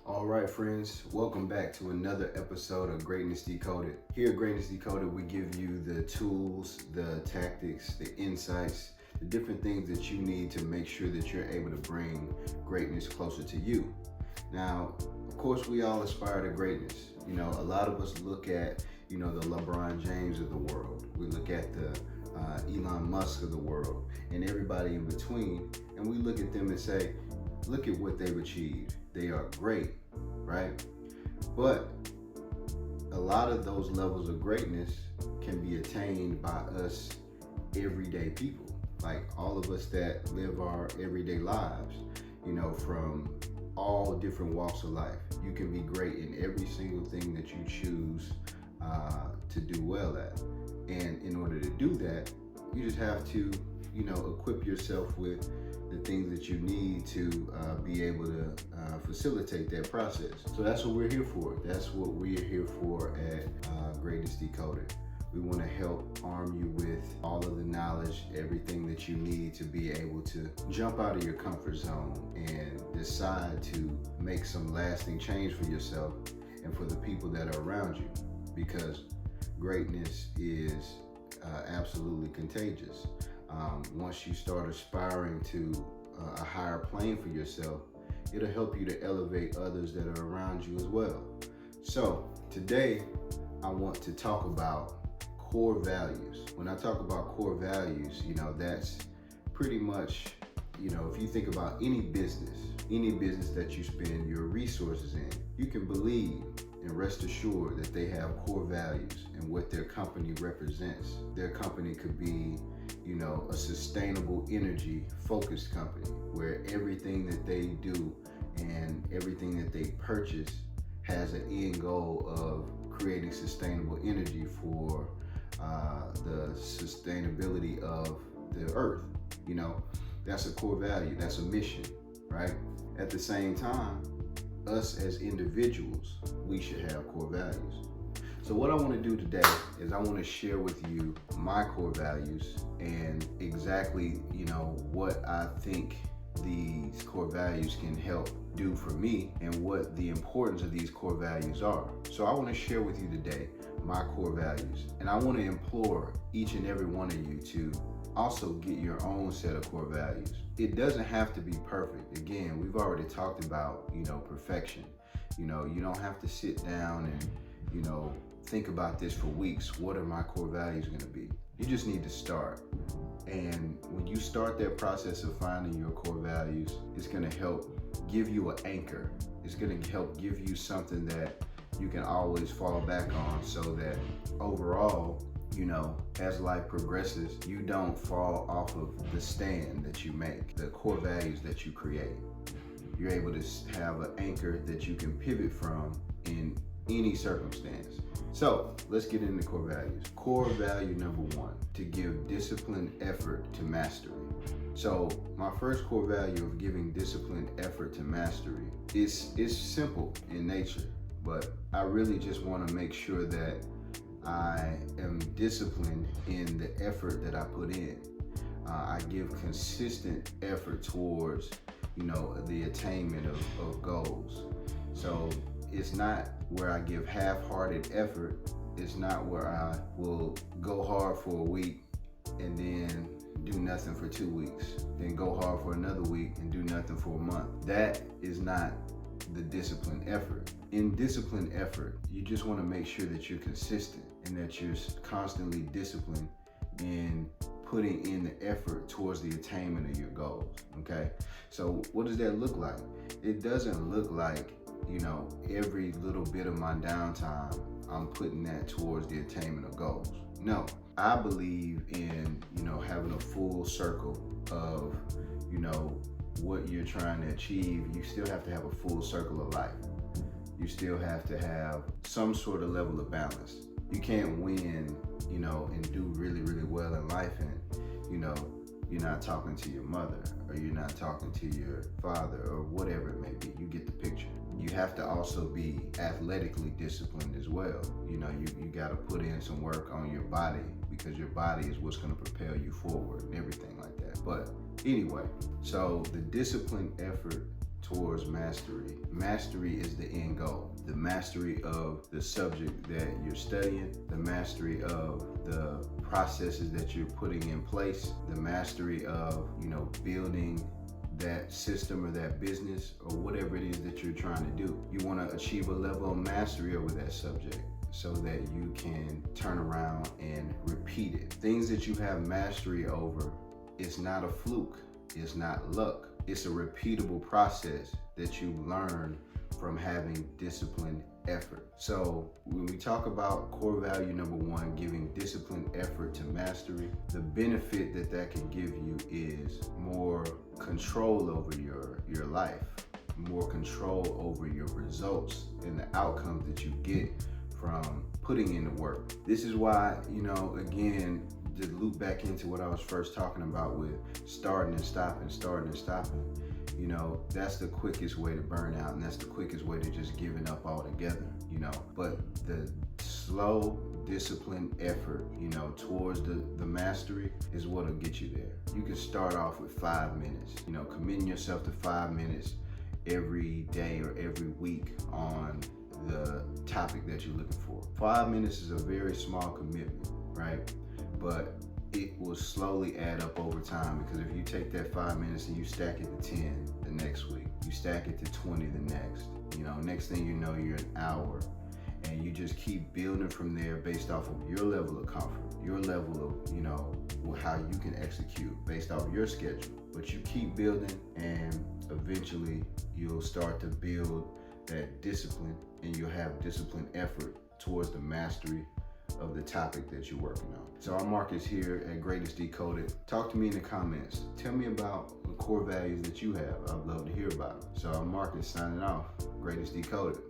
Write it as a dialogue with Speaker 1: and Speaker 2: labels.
Speaker 1: All right, friends, welcome back to another episode of Greatness Decoded. Here at Greatness Decoded, we give you the tools, the tactics, the insights, the different things that you need to make sure that you're able to bring greatness closer to you. Now, of course, we all aspire to greatness. You know, a lot of us look at, the LeBron James of the world. We look at the Elon Musk of the world and everybody in between, and we look at them and say, look at what they've achieved. They are great, right? But a lot of those levels of greatness can be attained by us everyday people, like all of us that live our everyday lives, from all different walks of life. You can be great in every single thing that you choose to do well at. And in order to do that, you just have to, equip yourself with the things that you need to be able to facilitate that process. So that's what we're here for. That's what we're here for at Greatness Decoded. We want to help arm you with all of the knowledge, everything that you need to be able to jump out of your comfort zone and decide to make some lasting change for yourself and for the people that are around you. Because greatness is absolutely contagious. Once you start aspiring to a higher plane for yourself, it'll help you to elevate others that are around you as well. So today, I want to talk about core values. When I talk about core values, that's pretty much, if you think about any business that you spend your resources in, you can believe and rest assured that they have core values and what their company represents. Their company could be, a sustainable energy focused company where everything that they do and everything that they purchase has an end goal of creating sustainable energy for the sustainability of the earth. That's a core value, that's a mission, right? At the same time, us as individuals, we should have core values. So what I want to do today is I want to share with you my core values and exactly, what I think these core values can help do for me and what the importance of these core values are. So I want to share with you today my core values, and I want to implore each and every one of you to also get your own set of core values. It doesn't have to be perfect. Again, we've already talked about, perfection. You don't have to sit down and, think about this for weeks. What are my core values going to be? You just need to start. And when you start that process of finding your core values, it's going to help give you an anchor. It's going to help give you something that you can always fall back on, so that overall, as life progresses, you don't fall off of the stand that you make, the core values that you create. You're able to have an anchor that you can pivot from in any circumstance. So let's get into core values. Core value number one, to give disciplined effort to mastery. So my first core value of giving disciplined effort to mastery is simple in nature, but I really just want to make sure that I am disciplined in the effort that I put in. I give consistent effort towards, the attainment of goals. So it's not where I give half-hearted effort. It's not where I will go hard for a week and then do nothing for 2 weeks, then go hard for another week and do nothing for a month. That is not the disciplined effort. In disciplined effort, you just want to make sure that you're consistent and that you're constantly disciplined in putting in the effort towards the attainment of your goals, okay? So what does that look like? It doesn't look like, every little bit of my downtime, I'm putting that towards the attainment of goals. No, I believe in, having a full circle of, what you're trying to achieve. You still have to have a full circle of life. You still have to have some sort of level of balance. You can't win, and do really, really well in life and, you're not talking to your mother or you're not talking to your father or whatever it may be. You get the picture. You have to also be athletically disciplined as well. You got to put in some work on your body, because your body is what's going to propel you forward and everything like that. But anyway, so the disciplined effort towards mastery. Mastery is the end goal. The mastery of the subject that you're studying, the mastery of the processes that you're putting in place, the mastery of, building that system or that business or whatever it is that you're trying to do. You want to achieve a level of mastery over that subject so that you can turn around and repeat it. Things that you have mastery over, it's not a fluke, it's not luck. It's a repeatable process that you learn from having disciplined effort. So when we talk about core value number one, giving disciplined effort to mastery, the benefit that can give you is more control over your life, more control over your results and the outcomes that you get from putting in the work. This is why, again, to loop back into what I was first talking about with starting and stopping, that's the quickest way to burn out, and that's the quickest way to just giving up altogether, But the slow, disciplined effort, towards the mastery is what'll get you there. You can start off with 5 minutes, committing yourself to 5 minutes every day or every week on the topic that you're looking for. 5 minutes is a very small commitment, right? But it will slowly add up over time, because if you take that 5 minutes and you stack it to 10 the next week, you stack it to 20 the next, next thing you know, you're an hour, and you just keep building from there based off of your level of comfort, your level of, how you can execute based off your schedule. But you keep building, and eventually you'll start to build that discipline, and you'll have disciplined effort towards the mastery of the topic that you're working on. So I'm Marcus here at Greatness Decoded. Talk to me in the comments. Tell me about the core values that you have. I'd love to hear about it. So I'm Marcus signing off. Greatness Decoded.